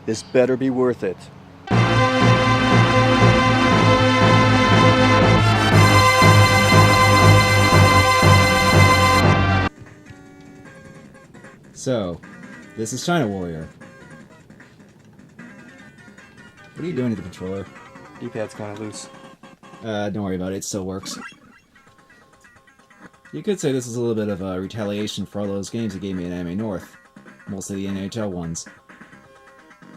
This better be worth it. So, this is China Warrior. What are you doing to the controller? D-pad's kind of loose. Don't worry about it, it still works. You could say this is a little bit of a retaliation for all those games that gave me an Anime North. Mostly the NHL ones.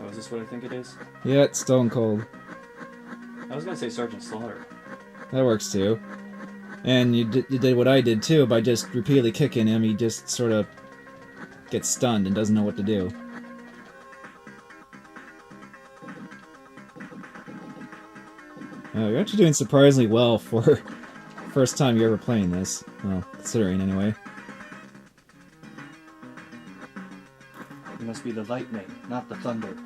Oh, is this what I think it is? Yeah, it's Stone Cold. I was gonna say Sergeant Slaughter. That works too. And you did what I did too, by just repeatedly kicking him, he just sort of gets stunned and doesn't know what to do. You're actually doing surprisingly well for first time you're ever playing this. Well, considering anyway. You must be the lightning, not the thunder.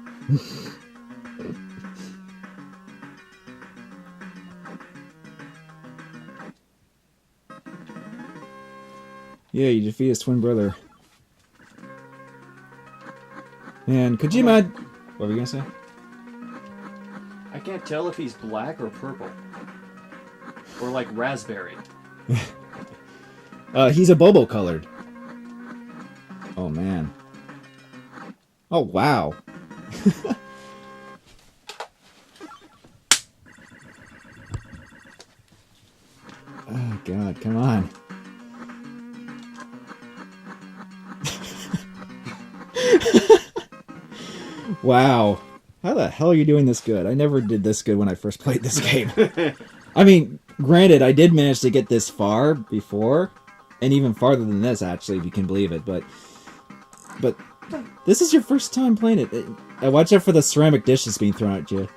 Yeah, you defeat his twin brother. And could you imagine... What were you gonna say? I can't tell if he's black or purple. Or like raspberry. He's a Bobo colored. Oh man. Oh wow. Oh god, come on. Wow. How the hell are you doing this good? I never did this good when I first played this game. I mean, granted, I did manage to get this far before, and even farther than this, actually, if you can believe it, but this is your first time playing it. Watch out for the ceramic dishes being thrown at you.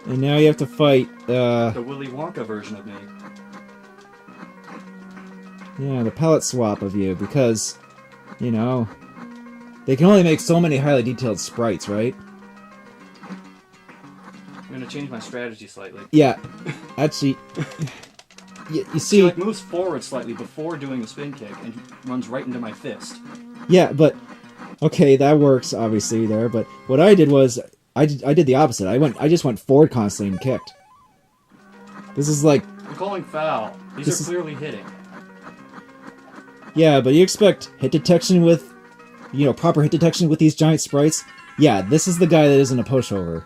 And now you have to fight, The Willy Wonka version of me. yeah, the palette swap of you, because, you know, they can only make so many highly detailed sprites, right? I'm gonna change my strategy slightly. Yeah, actually, you He see... like moves forward slightly before doing the spin kick and he runs right into my fist. Yeah, but okay, that works obviously there. But what I did was I did the opposite. I just went forward constantly and kicked. This is like... I'm calling foul. These are clearly hitting. Yeah, but you expect hit detection with, you know, proper hit detection with these giant sprites? Yeah, this is the guy that isn't a pushover.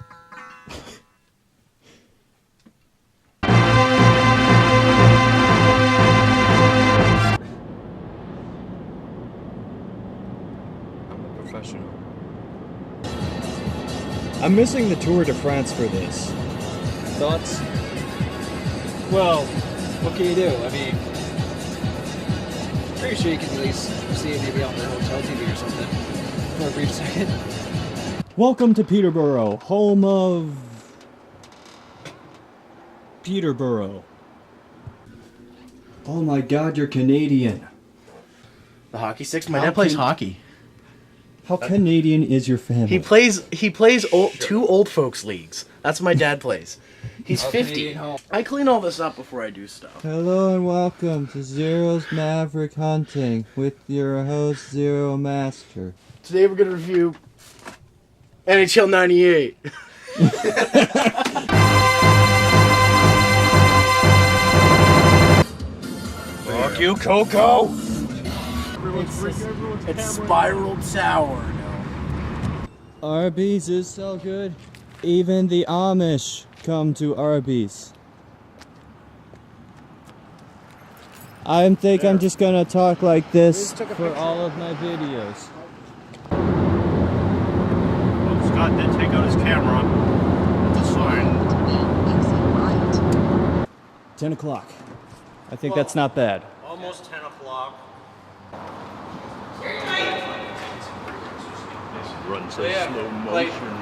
Professional. I'm missing the Tour de France for this. Thoughts? Well, what can you do? I mean, pretty sure you can at least see it maybe on their hotel TV or something for a brief second. Welcome to Peterborough, home of... Peterborough. Oh my god, you're Canadian. The hockey sticks? My dad plays hockey. How Canadian is your family? He plays two old folks leagues. That's what my dad plays. He's 50. I clean all this up before I do stuff. Hello and welcome to Zero's Maverick Hunting with your host, Zero Master. Today we're going to review NHL 98. Fuck you, Coco! It's spiraled sour. No. Arby's is so good. Even the Amish come to Arby's. I think I'm just gonna talk like this for all of my videos. Well, Scott did take out his camera. That's a sign. 10 o'clock. I think that's not bad. Almost 10 o'clock. Runs in slow motion.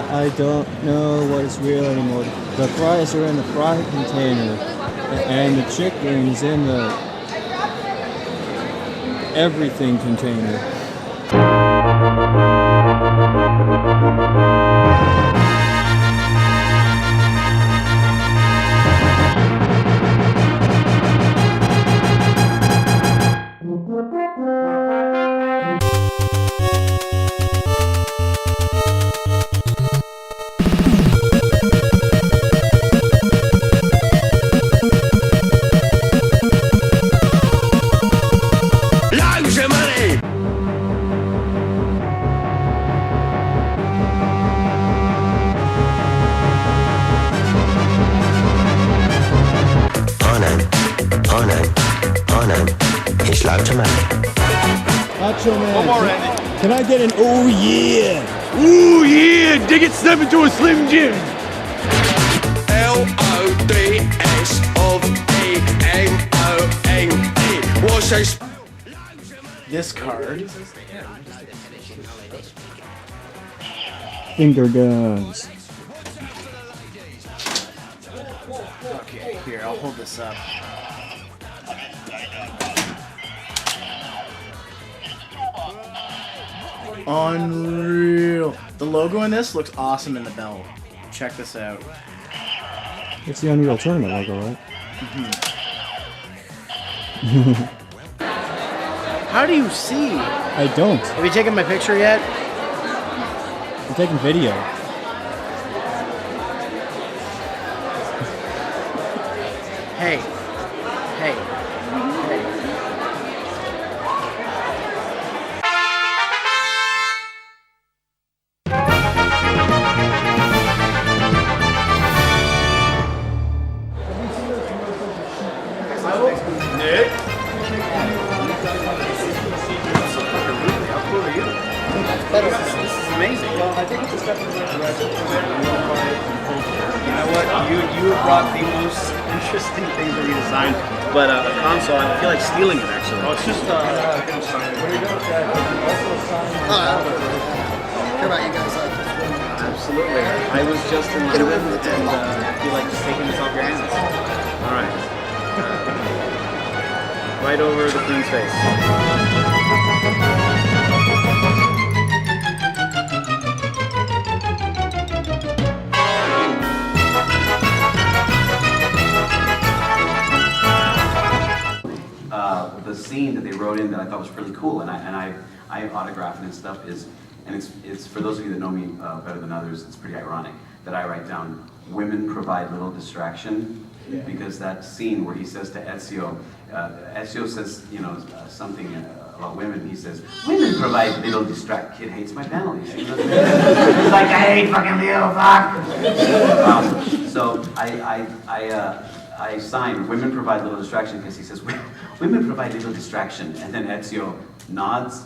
I don't know what is real anymore. The fries are in the fry container. And the chicken's in the everything container. Macho Man. One more, Randy. Can I get an oh yeah? Ooh, yeah! Dig it, step into a Slim Jim! L-O-D-S-O-V-E-M-O-N-E. What's this? This card. Finger guns. Okay, here, I'll hold this up. Unreal. The logo in this looks awesome in the belt. Check this out. It's the Unreal Tournament logo, right? How do you see? I don't. Have you taken my picture yet? I'm taking video. Hey. Hey. Hey. Nick? This is amazing. Well, I think it's a step in the right direction. You know what? You brought the most interesting thing for me to sign, but a console, I feel like stealing it actually. Oh, it's just Care about you guys. Absolutely. I was just in London and I feel like just taking this off your hands. All right. Right over the Queen's face. The scene that they wrote in that I thought was really cool, and I autograph it and stuff is, and it's for those of you that know me better than others, it's pretty ironic that I write down women provide little distraction, because that scene where he says to Ezio, Ezio says something about women. He says women provide little distract. Kid hates my penalties. He's like, I hate fucking Leo. Fuck. So I signed women provide little distraction because he says women provide little distraction, and then Ezio nods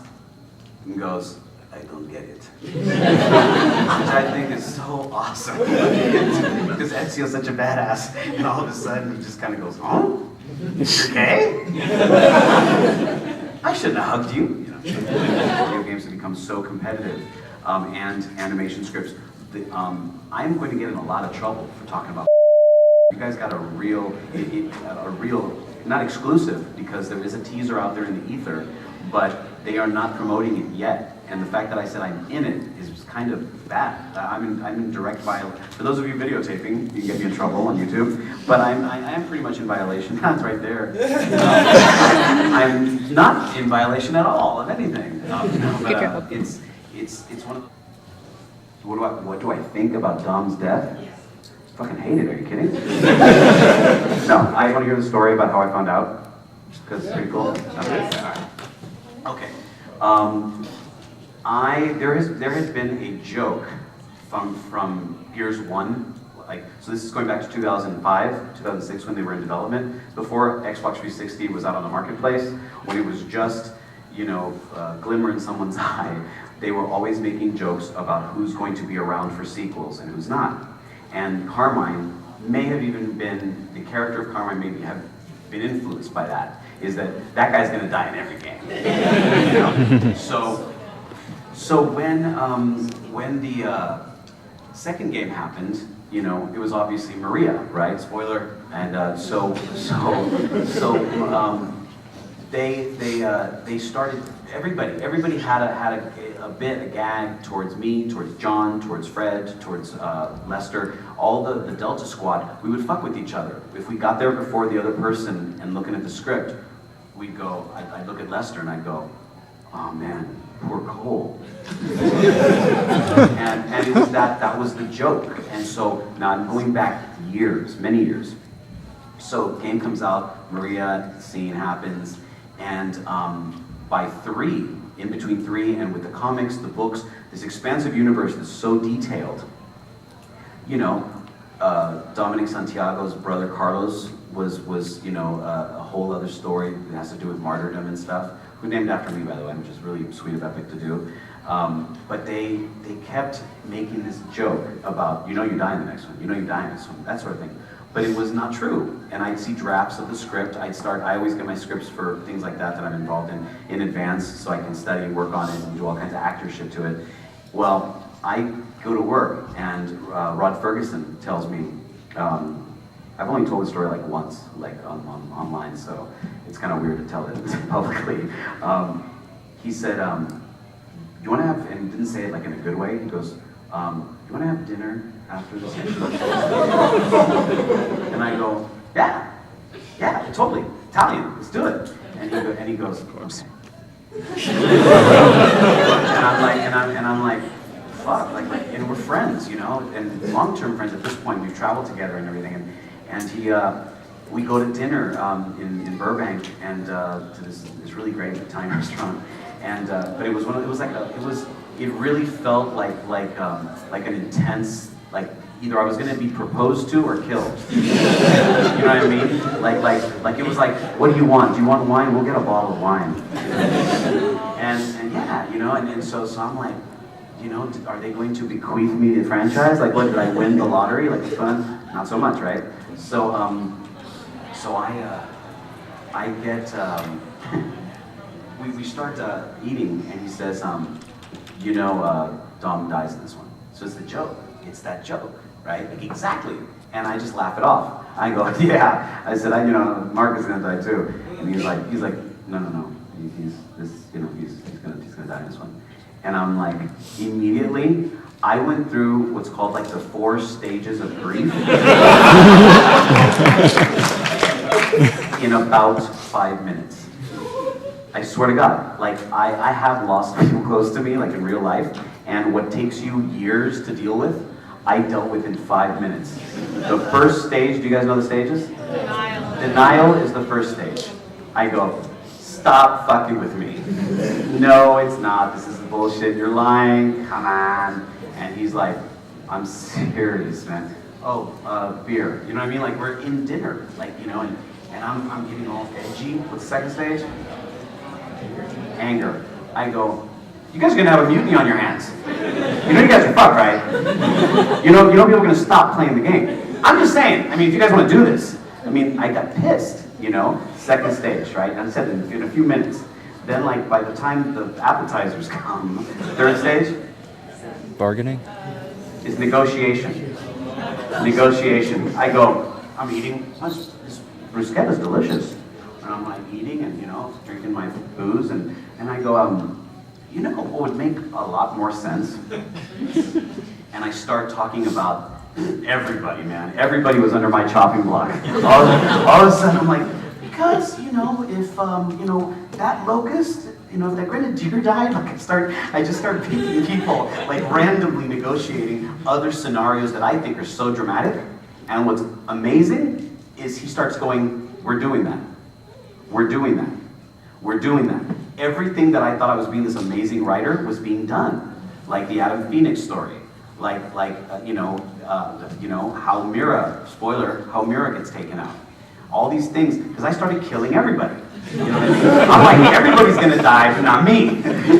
and goes, I don't get it. Which I think is so awesome. Because Ezio's such a badass, and all of a sudden he just kind of goes, oh? You're gay? I shouldn't have hugged you. Video games have become so competitive, and animation scripts. I'm going to get in a lot of trouble for talking about. You guys got a real, not exclusive, because there is a teaser out there in the ether, but they are not promoting it yet. And the fact that I said I'm in it is kind of bad. I'm in direct violation. For those of you videotaping, you can get me in trouble on YouTube, but I am pretty much in violation. That's right there. I'm not in violation at all of anything. It's one of the. What do I think about Dom's death? Fucking hate it, are you kidding? No, I want to hear the story about how I found out, just because it's pretty cool. Okay. There has been a joke from Gears 1, so this is going back to 2005, 2006 when they were in development, before Xbox 360 was out on the marketplace, when it was just, glimmer in someone's eye. They were always making jokes about who's going to be around for sequels and who's not. And Carmine may have even been, the character of Carmine may have been influenced by that, is that guy's gonna die in every game. So when the second game happened, you know, it was obviously Maria, right? Spoiler. And they started. Everybody had a bit, a gag towards me, towards John, towards Fred, towards Lester. All the Delta Squad, we would fuck with each other. If we got there before the other person and looking at the script, we'd go. I'd look at Lester and I'd go, "Oh man, poor Cole." and it was that was the joke. And so now I'm going back years, many years. So game comes out, Maria scene happens, and by 3, in between 3 and with the comics, the books, this expansive universe that's so detailed. You know, Dominic Santiago's brother Carlos was you know a whole other story that has to do with martyrdom and stuff. Who named after me, by the way, which is really sweet of Epic to do. But they kept making this joke about, you know, you die in the next one, you know, you die in this one, that sort of thing. But it was not true. And I'd see drafts of the script. I always get my scripts for things like that I'm involved in advance, so I can study and work on it and do all kinds of actor shit to it. Well, I go to work and Rod Ferguson tells me, I've only told the story like once, like online, so it's kind of weird to tell it publicly. He said, you want to have, and he didn't say it like in a good way, he goes, you want to have dinner after this issue? And I go, yeah, totally, Italian, let's do it. And he goes, okay. and I'm like, fuck, like, and we're friends, you know, and long-term friends at this point. We've traveled together and everything, and he, we go to dinner in Burbank and to this really great Italian restaurant, and but it really felt like an intense, like either I was going to be proposed to or killed. You know what I mean? Like it was like, what do you want? Do you want wine? We'll get a bottle of wine. And yeah, you know, and so I'm like, you know, are they going to bequeath me the franchise? Like, what, did I win the lottery? Like, it's fun? Not so much, right? So I get, we start eating, and he says, you know, Dom dies in this one. So it's the joke. It's that joke, right? Like, exactly. And I just laugh it off. I go, yeah. I said, you know, Mark is gonna die too. And he's like, no. He's gonna die in this one. And I'm like, immediately, I went through what's called like the 4 stages of grief in about 5 minutes. I swear to God, like I have lost people close to me, like in real life, and what takes you years to deal with, I dealt with in 5 minutes. The first stage, do you guys know the stages? Denial is the first stage. I go, stop fucking with me. No, it's not. This is bullshit. You're lying. Come on. And he's like, I'm serious, man. Oh, beer. You know what I mean? Like, we're in dinner. Like, you know, and I'm getting all edgy. What's the second stage? Anger. I go, you guys are gonna have a mutiny on your hands. You know you guys are fucked, right? You know people are gonna stop playing the game. I'm just saying, I mean, if you guys wanna do this. I mean, I got pissed, you know? Second stage, right? And I said in a few minutes. Then, like, by the time the appetizers come, third stage? Bargaining? Is negotiation. Negotiation. I go, I'm eating, this bruschetta's delicious. And I'm like eating and, you know, drinking my booze, and I go, you know what would make a lot more sense? And I start talking about everybody, man. Everybody was under my chopping block. All of a sudden, I'm like, because, you know, if, you know, that locust, you know, if that grenadier died, like I just start picking people, like randomly negotiating other scenarios that I think are so dramatic. And what's amazing is he starts going, we're doing that. We're doing that. We're doing that. Everything that I thought I was being this amazing writer was being done. Like the Adam Phoenix story. You know, how Mira, spoiler, how Mira gets taken out. All these things, because I started killing everybody. You know what I mean? I'm like, everybody's gonna die, but not me.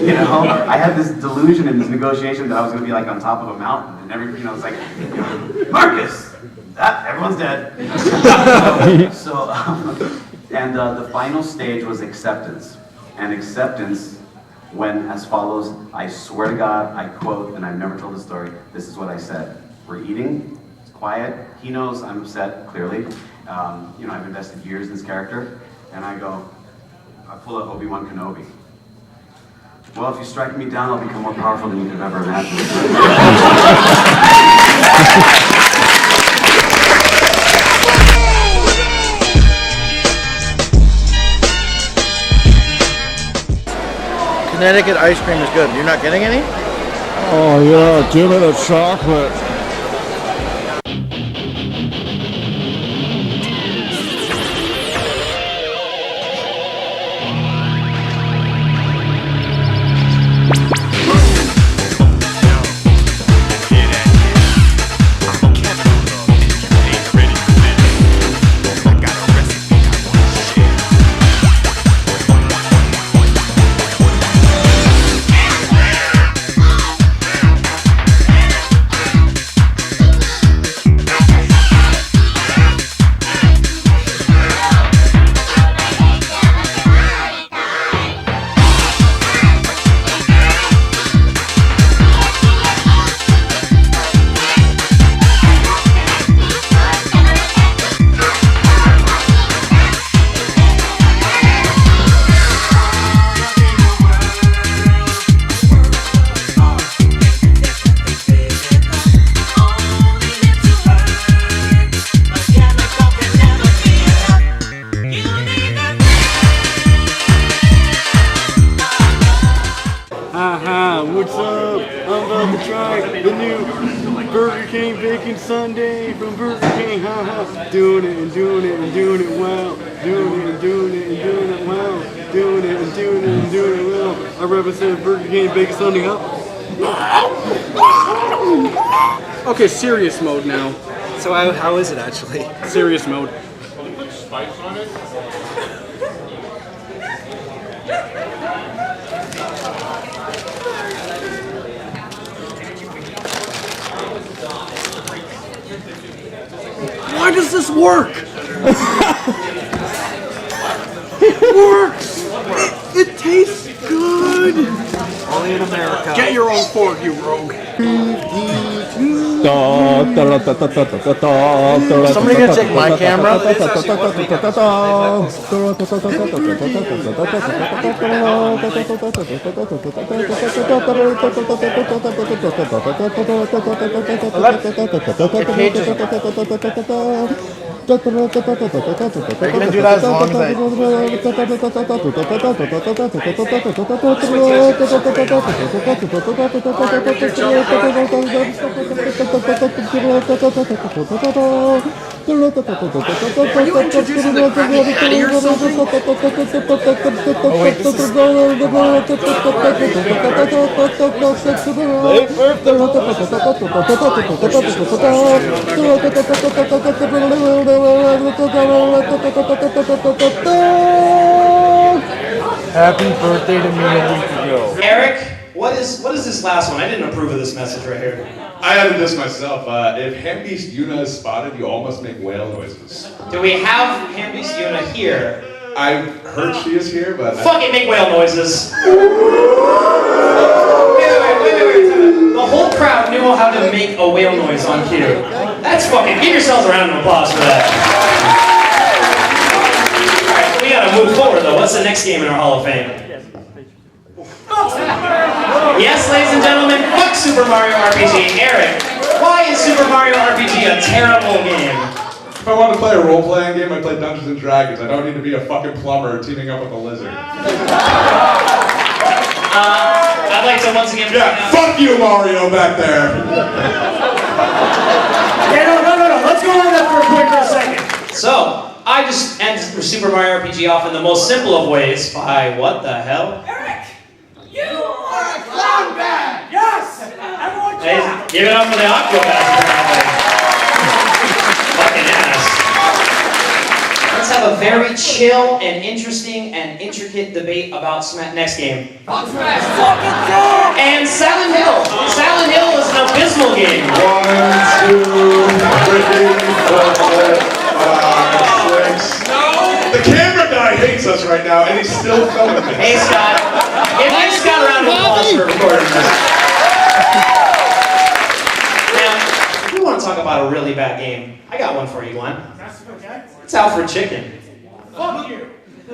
You know, I had this delusion in this negotiation that I was gonna be like on top of a mountain, and everybody, you know, it's like, you know, Marcus, everyone's dead. And the final stage was acceptance, and acceptance went as follows. I swear to God, I quote, and I've never told the story. This is what I said: we're eating. quiet. He knows I'm upset, clearly. I've invested years in this character, and I pull a Obi-Wan Kenobi. Well, if you strike me down, I'll become more powerful than you could have ever imagined. Connecticut ice cream is good. You're not getting any? Oh yeah, give me the chocolate. What's up? I'm about to try the new Burger King Bacon Sundae from Burger King. Doing it and doing it and doing it well. Doing it and doing it and doing it well. Doing it and doing it and doing it well. I represent Burger King Bacon Sundae. Okay, serious mode now. So how is it actually? Serious mode. Spice on it? Why does this work? It works! It tastes good! Only in America. Get your own fork, you rogue. Somebody gonna take my camera? Are you gonna do that as long as Are you introducing the Krabby Patty or something? Oh wait, this is... Happy birthday to me a week ago. Eric, what is this last one? I didn't approve of this message right here. I added this myself. If Handbeast Yuna is spotted, you all must make whale noises. Do we have Handbeast Yuna here? I've heard she is here, but... Fucking make whale noises. Wait. The whole crowd knew how to make a whale noise on cue. That's fucking... Give yourselves a round of applause for that. Alright, so we gotta move forward though. What's the next game in our Hall of Fame? Yes, ladies and gentlemen, fuck Super Mario RPG. Eric, why is Super Mario RPG a terrible game? If I wanted to play a role-playing game, I'd play Dungeons & Dragons. I don't need to be a fucking plumber teaming up with a lizard. I'd like to once again... Yeah, fuck you, Mario, back there! Yeah, no. Let's go on that for a quick second. So, I just end Super Mario RPG off in the most simple of ways by what the hell? Eric! You are a clown bag! Yes! Everyone clap! Give it up for the Aquabats, apparently. Fucking ass. Let's have a very chill and interesting and intricate debate about next game. And Silent Hill. Silent Hill is an abysmal game. 1, 2, 3, 4, 5, 6. No! The camera guy hates us right now, and he's still filming this. Hey, Scott. Give Scott a round of applause for recording this. Now, we want to talk about a really bad game, I got one for you, Glenn. It's Alfred Chicken. Fuck you.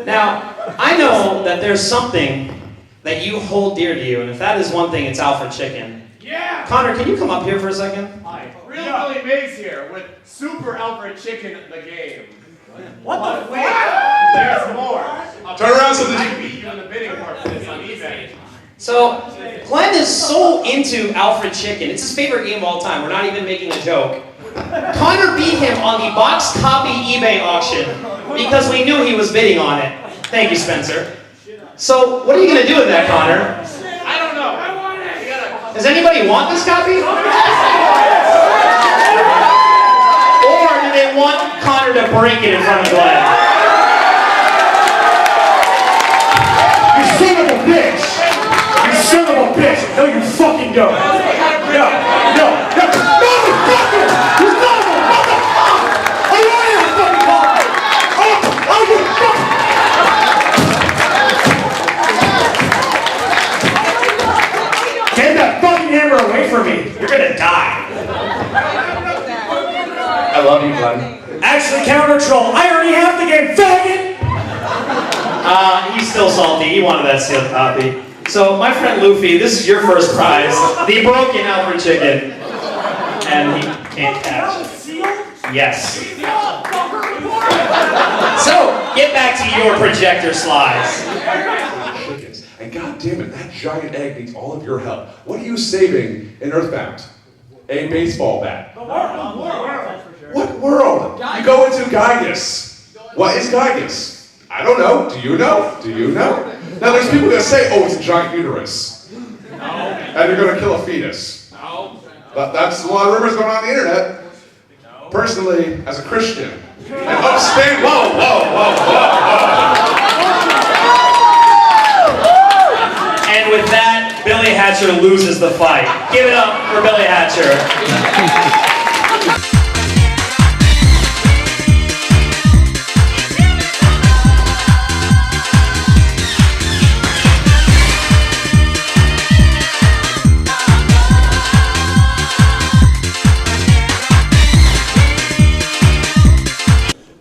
Now, I know that there's something that you hold dear to you, and if that is one thing, it's Alfred Chicken. Yeah! Connor, can you come up here for a second? Hi. Real Billy Mays here with Super Alfred Chicken the game. What the fuck? There's more. Turn around so that I beat you in the bidding war for this on eBay. So, Glenn is so into Alfred Chicken. It's his favorite game of all time. We're not even making a joke. Connor beat him on the box copy eBay auction because we knew he was bidding on it. Thank you, Spencer. So, what are you going to do with that, Connor? I don't know. I want it. Does anybody want this copy? Or do they want Connor to break it in front of Glenn? You son of a bitch! You son of a bitch! No, you fucking don't! No, motherfucker! You son of a motherfucker! I want you to fucking call me! Oh, you fucking... Get that fucking hammer away from me! You're gonna die! I love you, Glenn. Actually, counter troll. I already have the game, faggot! He's still salty. He wanted that sealed copy. So, my friend Luffy, this is your first prize. The broken Alfred Chicken. And he can't catch it. Yes. So, get back to your projector slides. Chickens. And god damn it, that giant egg needs all of your help. What are you saving in Earthbound? A baseball bat. What world? You go into Gygus. What is Gygus? I don't know. Do you know? Do you know? Now there's people that say, oh, it's a giant uterus. No. And you're gonna kill a fetus. No. But that's a lot of rumors going on the internet. No. Personally, as a Christian, and upstanding. And with that, Billy Hatcher loses the fight. Give it up for Billy Hatcher.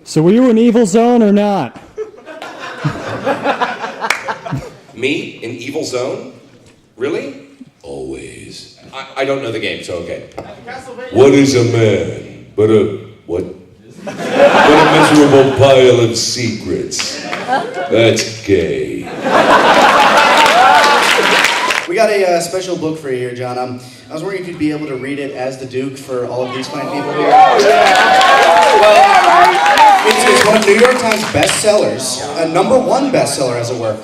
So were you in Evil Zone or not? Me? In Evil Zone? Really? Always. I don't know the game, so okay. What is a man but a... what? But a miserable pile of secrets. That's gay. We got a special book for you here, John. I was wondering if you'd be able to read it as the Duke for all of these fine people here. Well, it's one of New York Times bestsellers, a #1 bestseller, as it were.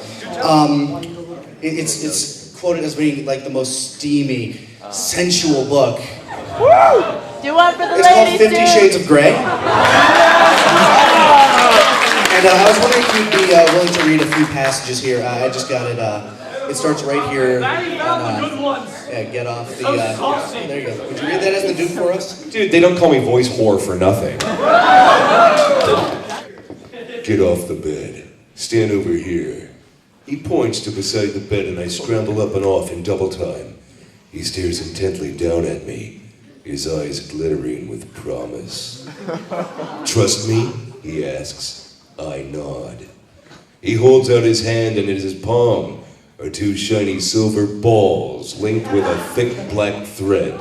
It's quoted as being like the most steamy, sensual book. Do you want for the It's called 50 Shades of Grey. And I was wondering if you'd be willing to read a few passages here. I just got it. It starts right here. Yeah, get off the. There you go. Would you read that as the Duke for us? Dude, they don't call me voice whore for nothing. Get off the bed. Stand over here. He points to beside the bed and I scramble up and off in double time. He stares intently down at me, his eyes glittering with promise. Trust me? He asks. I nod. He holds out his hand and in his palm are two shiny silver balls linked with a thick black thread.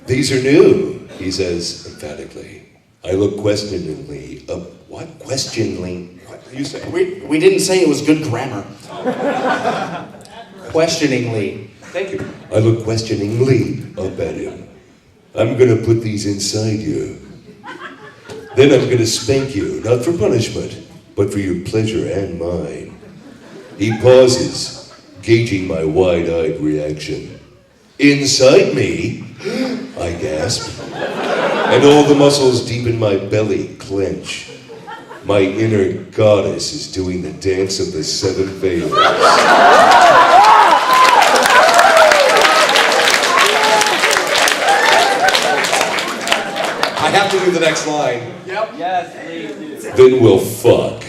These are new, he says emphatically. I look questioningly up. What? Questioningly? What are you saying? We didn't say it was good grammar. Questioningly. Thank you. I look questioningly up at him. I'm gonna put these inside you. Then I'm gonna spank you, not for punishment, but for your pleasure and mine. He pauses, gauging my wide-eyed reaction. Inside me, I gasp, and all the muscles deep in my belly clench. My inner goddess is doing the dance of the seven veils. I have to do the next line. Yep. Yes, please do. Then we'll fuck.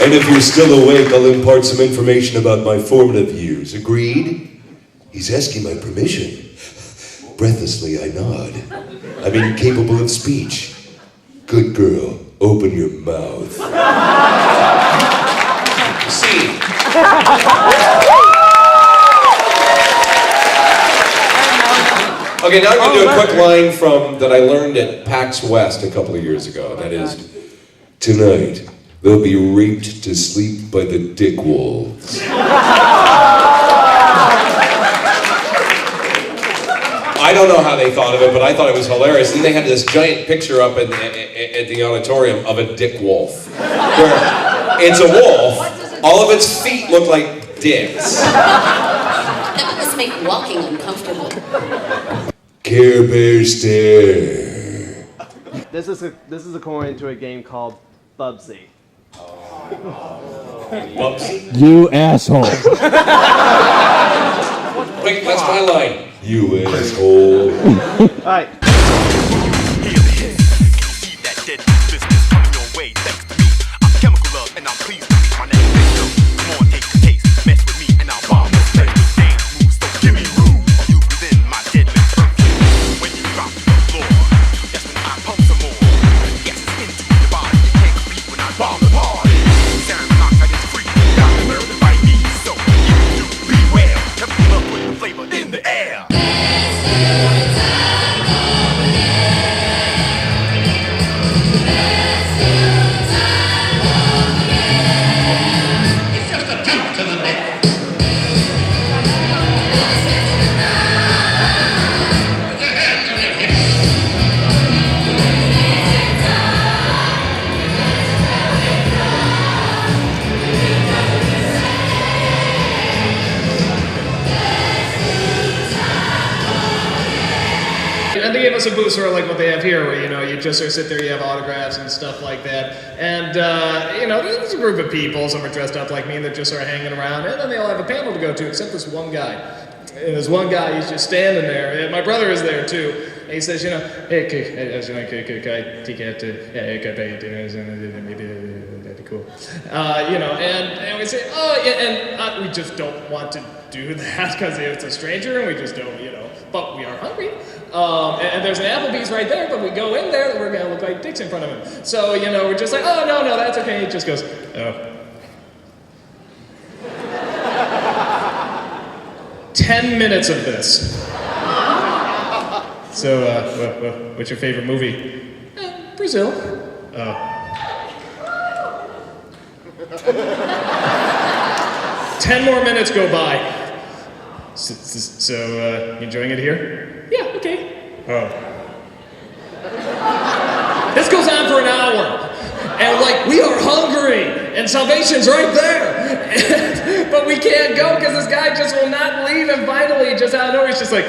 And if you're still awake, I'll impart some information about my formative years. Agreed? He's asking my permission. Breathlessly, I nod. I'm incapable of speech. Good girl, open your mouth. Scene. Okay, now I'm going to do a quick line from that I learned at PAX West a couple of years ago. That is, Tonight, they'll be raped to sleep by the dick wolves. I don't know how they thought of it, but I thought it was hilarious. And they had this giant picture up at the auditorium of a dick wolf, where it's a wolf. All of its feet look like dicks. That must make walking uncomfortable. Care Bear stare. This is a coin to a game called Bubsy. Bubsy? You asshole. Wait, that's my line. You asshole. Alright. And they gave us a booth sort of like what they have here, where, you know, you just sort of sit there, you have autographs and stuff like that. And, you know, there's a group of people, some are dressed up like me, and they're just sort of hanging around, and then they all have a panel to go to, except this one guy. And this one guy, he's just standing there, and my brother is there too. And he says, you know, hey, that'd be cool. You know, and we say, oh, yeah, and we just don't want to do that because it's a stranger, and we just don't, you know, but we are hungry. And there's an Applebee's right there, but we go in there, we're gonna look like dicks in front of him. So, you know, we're just like, oh, no, that's okay. He just goes, oh. 10 minutes of this. So, what's your favorite movie? Brazil. Oh. 10 more minutes go by. So, you enjoying it here? Yeah, okay. Oh. This goes on for an hour. And like, we are hungry, and salvation's right there. But we can't go because this guy just will not leave, and finally, just out of nowhere, he's just like,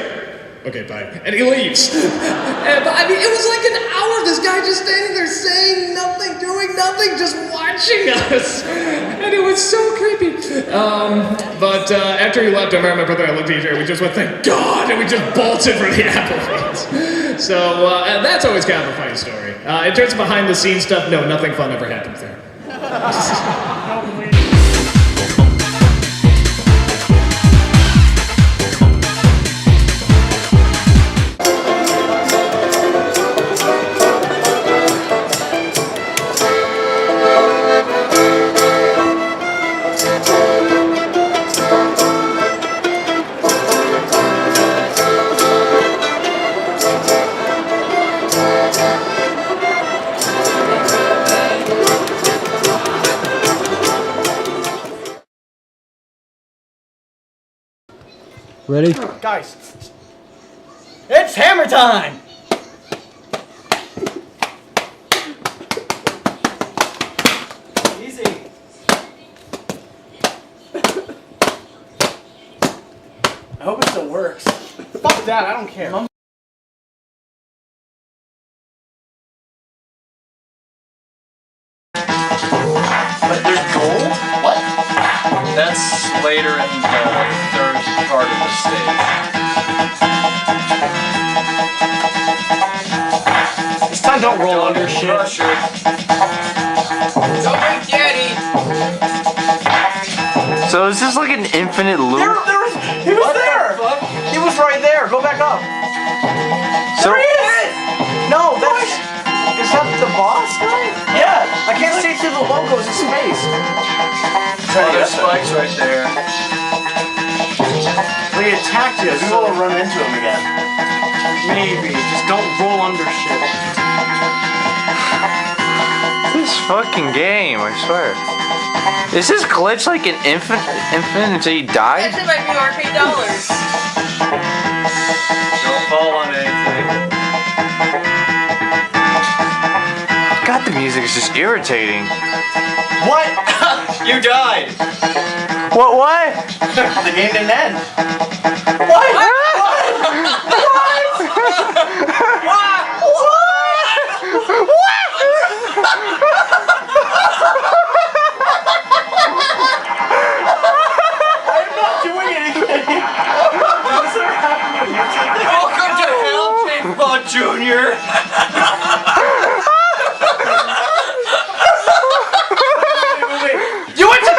okay, bye. And he leaves. And, I mean, it was like an hour, this guy just standing there saying nothing, doing nothing, just watching us. And it was so creepy. But after he left, I remember my brother and I looked at each other, we just went, thank God, and we just bolted for the Applebee's. So, and that's always kind of a funny story. In terms of behind-the-scenes stuff, no, nothing fun ever happens there. Ready? Guys, it's hammer time! Easy. I hope it still works. Fuck that, I don't care. But there's gold? What? That's later in the third part of the stage. This time don't roll under shit. Don't wake Daddy! So is this like an infinite loop? He was there! He was right there. Go back up. So There he is! No, that's... Is that the boss guy? Yeah. I can't see through the logos in space. Oh, there's spikes right there. Well, he attacked you. We will run into him again. Maybe. Just don't roll under shit. this fucking game, I swear. Is this glitch like an infinite until you die? That shit might be arcade dollars. Don't fall on anything. God, the music is just irritating. What? You died. What? The game didn't end. What? I'm not doing anything. What's happening? Welcome to hell, James Bond Jr. You went to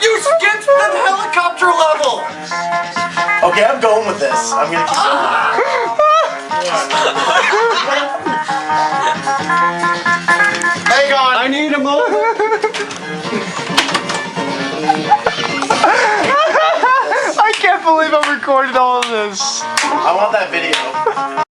You skipped the helicopter level. Okay, I'm going with this. I'm gonna keep Hang on. I need a moment. I can't believe I'm recording all of this. I want that video.